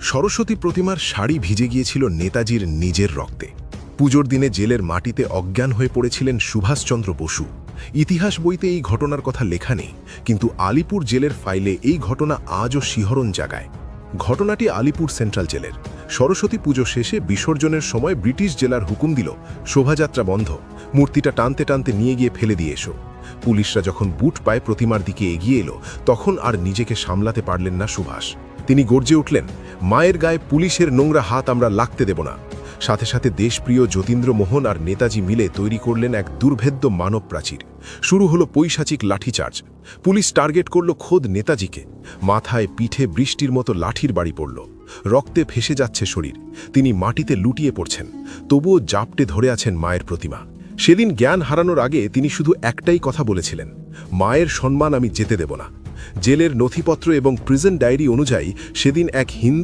সরস্বতী প্রতিমার শাড়ি ভিজে গিয়েছিল নেতাজির নিজের রক্তে। পুজোর দিনে জেলের মাটিতে অজ্ঞান হয়ে পড়েছিলেন সুভাষচন্দ্র বসু। ইতিহাস বইতে এই ঘটনার কথা লেখা নেই, কিন্তু আলিপুর জেলের ফাইলে এই ঘটনা আজও শিহরণ জাগায়। ঘটনাটি আলিপুর সেন্ট্রাল জেলের। সরস্বতী পুজো শেষে বিসর্জনের সময় ব্রিটিশ জেলার হুকুম দিল, শোভাযাত্রা বন্ধ, মূর্তিটা টানতে টানতে নিয়ে গিয়ে ফেলে দিয়ে এসো। পুলিশরা যখন বুট পায়ে প্রতিমার দিকে এগিয়ে এলো, তখন আর নিজেকে সামলাতে পারলেন না সুভাষ। তিনি গর্জে উঠলেন, মায়ের গায়ে পুলিশের নোংরা হাত আমরা লাগতে দেব না। সাথে সাথে দেশপ্রিয় যতীন্দ্র মোহন আর নেতাজি মিলে তৈরি করলেন এক দুর্ভেদ্য মানব প্রাচীর। শুরু হলো পৈশাচিক লাঠিচার্জ। পুলিশ টার্গেট করল খোদ নেতাজিকে। মাথায় পিঠে বৃষ্টির মতো লাঠির বাড়ি পড়ল। রক্তে ফেসে যাচ্ছে শরীর, তিনি মাটিতে লুটিয়ে পড়ছেন, তবুও জাপটে ধরে আছেন মায়ের প্রতিমা। সেদিন জ্ঞান হারানোর আগে তিনি শুধু একটাই কথা বলেছিলেন, মায়ের সম্মান আমি যেতে দেব না। জেলের নথিপত্র এবং প্রিজন ডায়েরি অনুযায়ী সেদিন এক হিন্দু